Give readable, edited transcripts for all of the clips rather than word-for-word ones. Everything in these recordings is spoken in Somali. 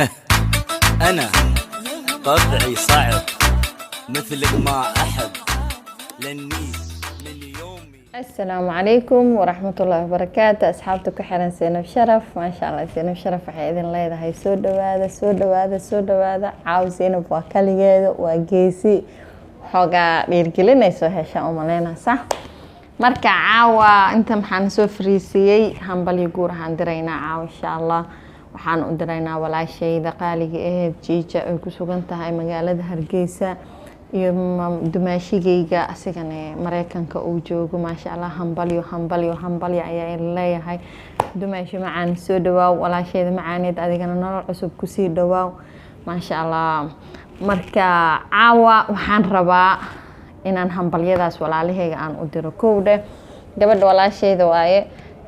أنا طبعي صعب مثلك ما أحب لأني من يومي. السلام عليكم ورحمة الله وبركاته. أصحابتك حرن سينب شرف ما شاء الله. سينب شرف waxay idin leedahay soo dhawaada caaw Seenab waa kaligeeda waa geesi xogaa dhiirgelinayso hesha u maleena sax marka caawa inta maxaan soo fariisiyay hambal guur ahaan diraynaa caaw insha Allah waxaan u diraynaa walaashayda qaaliga ah Jiija ay ku sugan tahay magaalada Hargeysa iyo dumaashigayga asigana Mareykanka uu joogo ma sha Allah hambal ayaa leeyahay dumaashi macaan soo dhawaaw walaashayda macaaneed adigana nolol cusub ku sii dhawaaw ma sha Allah marka caawa waxaan rabaa inaan hambalyadaas walaalahayga aan u diro koowde gabadha walaashayda waaye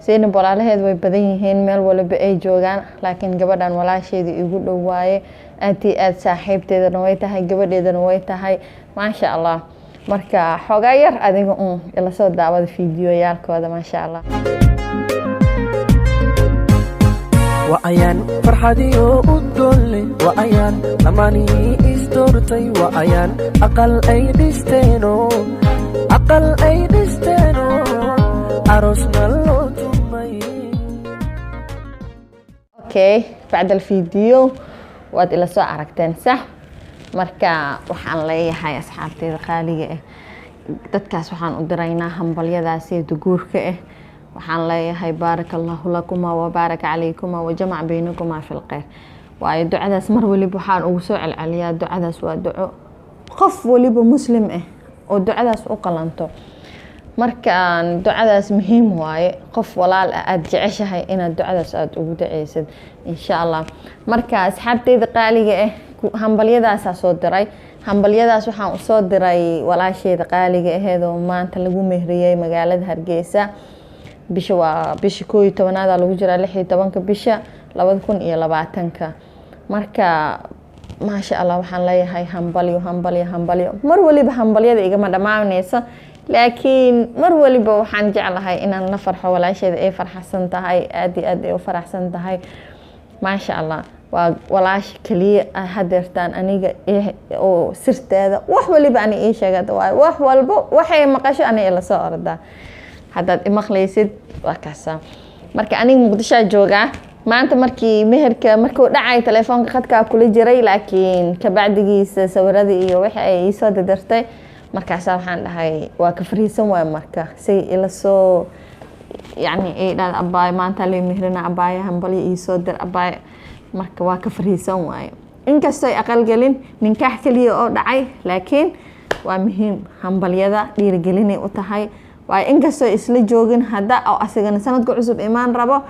Seenab walaalaheed way badan yihiin meel walba ay joogaan laakiin gabadhan walaashayda igu dhow waaye aad saaxiibteedana way tahay gabadheedana way tahay ma sha Allah marka xogaa yar adiga ila soo daawada fiidiyooyaalkooda ma sha Allah وأيان فرحتي ودولي وأيان لماني إستورتي وأيان أقل أي دستينو عروسنا اللوتمي. اوكي بعد الفيديو واد إلا سو عرقتين صح marka waxaan leeyahay asxaabteeda qaaliga ah dadkaas waxaan u diraynaa hambalyadaas guurka ah waxaan leeyahay barakallahu lakum wa baraka alaykum wa jamac baynakum fil khayr waayo ducadaas mar waliba waxaan ugu soo celceliyaa ducadaas waa duco qof waliba muslim ah oo ducadaas u qalanto markaan ducadaas muhiim waaye qof walaal aad jeceshahay inaad ducadaas aad ugu duceysid insha Allah marka asxaabteeda qaaliga ah hambalyadaas soo diray hambalyadaas waxaan u soo diray walaashayda qaaliga aheed oo maanta lagu mehriyay magaalada Hargeysa bisha waa bisha 11aad lagu jiraa 16 bisha 2020 marka ma sha Allah waxaan leeyahay hambalyo mar waliba hambalyada igama dhamaanayso laakiin mar waliba waxaan jeclahay inaan la farxo walaashayda ay farxsan tahay aad ay u faraxsan tahay ma sha Allah waa walaash kaliya hadeertaan aniga oo sirteeda wax waliba ani ii sheegada wax walba waxay maqasho ani ila soo ordaa hadaad imaqleysid waa kaasa marka aniga Muqdisho joogaa maanta markii meherka markuu dhacay telefoonka khadka kula jiray laakiin ka bacdigiisa sawirada iyo waxa ay soo dadartay markaas waxaan dhahay waa ka fariisan way marka say ila soo yani ay dad abaay maanta la meherna abaay hambali ii soo dir abaay marka waa ka fariisan way inkastoo ay aqal galin ninkax kaliya oo dhacay laakiin waa muhiim hambalyada dhiirigelinay u tahay waa inkastoo isla joogin hada oo asagana sanadka cusub imaan rabo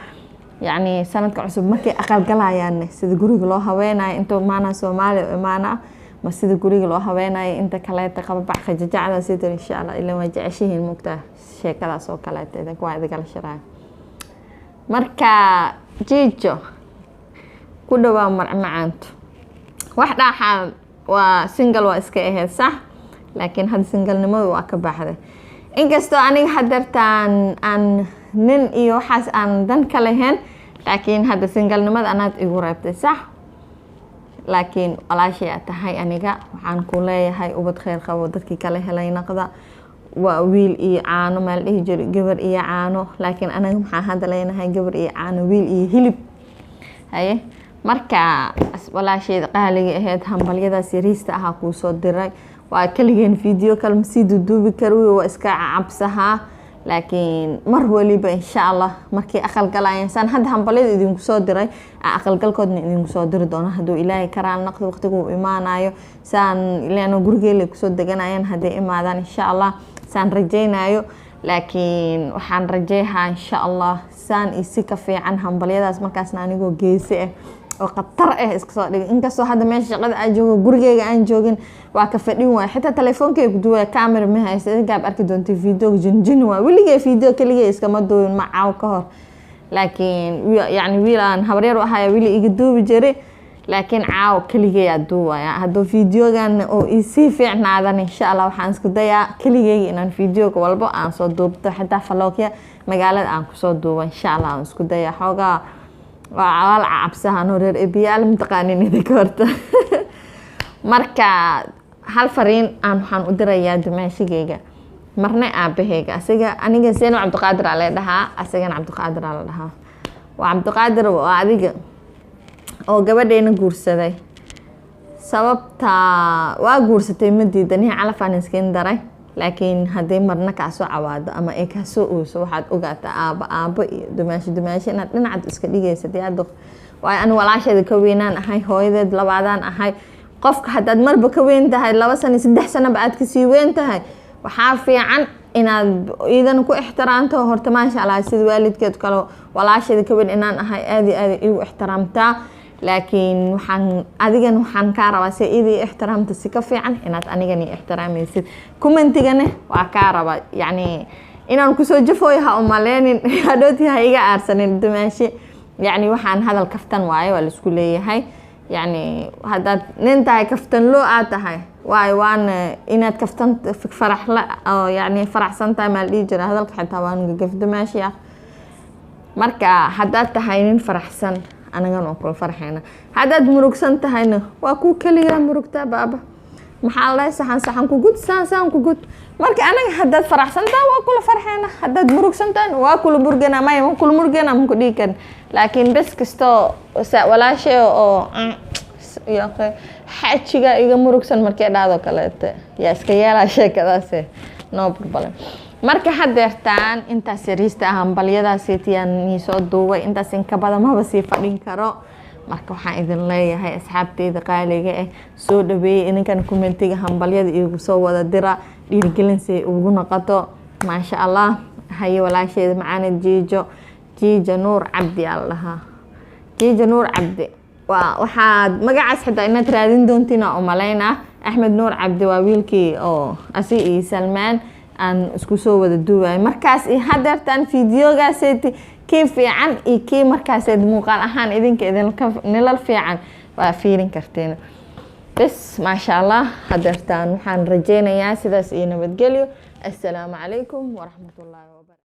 yani sanadka cusub markay aqal galayaan sida guriga loo haweenayo inta maana Soomaaliya imaana ma sida guriga loo haweenayo inta kale qababax khajajacda sida insha Allah ila ma jeceshihiin mugta sheekadaas oo kale teeda waa idiga sharaay marka Jiijo ku dhawaa macaanto wax dhaxal waa single waa iska aheed sax laakiin had single nimadu waa ka baxday inkastoo aniga hadartaan aan nin iyo waxaas aan dan kale ahayn laakiin hada single nimada anaad igu reebtay sax laakiin walaashay tahay aniga waxaan ku leeyahay ubad khayr qabo dadkii kale helay naqda waa wiil iyo caano meel dhihi jiray gabar iyo caano laakiin anaga maxaan hada leenahay gabar iyo caano wiil iyo hilib haye marka walaashayda qaaliga aheed hambalyadaas yariista aha ku soo diray waa kaligeen video kalma si duubi karo waa iska cabsaha laakiin mar waliba insha Allah markii aqal galayaan san had hambalyada idinku soo diray aqal galkoodna idinku soo diri doona haduu Ilaahay karaan naqdo waqtigu imaanayo san ilaano gurigeela ku soo deganayaan haday imaadaan insha Allah san rajaynayo laakiin waxaan rajayaa insha Allah san isi ka fiican hambalyadaas markaasna anigoo geesi ah oo qatar iska soo dhigay inkastoo hadda meesha shaqada aan joogo gurigeyga aan joogin waa ka fadhin waay xitaa telefoonkeega ku duwaa camera ma haysto gaab arki doonto video jinjin waa wiliga video kaliya iska ma duubin ma caaw ka hor laakiin yani wiilaan habaryar waxa wili iga duubi jiray laakiin caaw kaliya duubaya hadoo videogan oo isi fiicnaadan insha Allah waxaan isku dayaa kaliya inaan video walba aan soo duubto xitaa falooqya magaalada aan ku soo duubo insha Allah aan isku dayaa xogaa waa la cabsahan reer ebiyaal mtaqaanin idinka horta marka hal fariin aan waxaan u dirayaa dumaashigayga marna aabahayga asiga aniga Seen Cabdiqaadir la dhahaa asagana Cabdiqaadir la dhahaa waa Cabdiqaadir waa adiga oo gabadheena guursaday sababta waa guursatay ma diidan calafaan iskeen daray laakiin haddii marna ka soo cawaado ama ay ka soo uuso waxaad ogaataa aaba iyo dumaashi inaad dhinac iska dhigaysatay aad waa aan walaasheeda ka weynaan ahay hooyadeed labaadaan ahay qofka haddaad marba ka weyn tahay 2 sano 3 sano baad ka sii weyn tahay waxaa fiican inaad iidan ku ixtiraamto horta maasha Allah sida waalidkeed kale walaasheeda ka weyn inaan ahay aad igu ixtiraamtaa laakiin waxaan ka rabaa si idii ixtiraamta si ka fiican inaad anigani ixtiraamaysid commentigana waa ka rabaa yani inaan ku soo jafooyaha umaleenin hadootiha iga aarsanin dumaashi yani waxaan hadal kaftan waaye waa la isku leeyahay يعني هذا ننتهي كفتن لو آتها وان إنك كفتن فرح لا أو يعني فرح سنتا ما ليجر هذا الحتى وان قفد ماشية مركا حدات هايين فرح سن أنا جن أقول فرحنا حدات مروك سنتا هاينا وأكو كليا مروك تبابا محل سحن كوجود سان كوجود مركا أنا حدات فرح سنتا وأكل فرحنا حدات مروك سنتا وأكل برجنا ما يأكل مرجنا ممكن ديكن لكن بس كستو ولا شيء أو يا أخي حاجة إيجا مروكسن مركي دادو كلته يا إسكيلا شيء كذا سه no problem marka hadeertaan inta sirista hambaliyada seetiyan niisoo duubay inta sin ka badan ma basi fadhin karo marka waxaan idin leeyahay asxaabteyda qaaliga ah soo dhaweeyay inkan commentiga hambaliyada igu soo wada dira dhiirigelin si ugu noqoto ma sha Allah hay walaasheeda macaan jiijo Nuur Cabdi Allah jiijo Nuur Cabdi waxaad magacaas xitaa inaad raadin doontina oo maleena Axmed Nuur Cabdi waa wiilkii oo asi Salmaan aan isku soo wada duubay markaas hadeertaan fiidiyogaaseti kii fiican iyo kii markaas muuqaal ahaan idinka nilal fiican waa fiirin karteen bas ma sha Allah hadeertaan waxaan rajeynayaa sidaas iyo nabadgelyo assalaamu calaykum wa rahmatullaahi wa barakatuh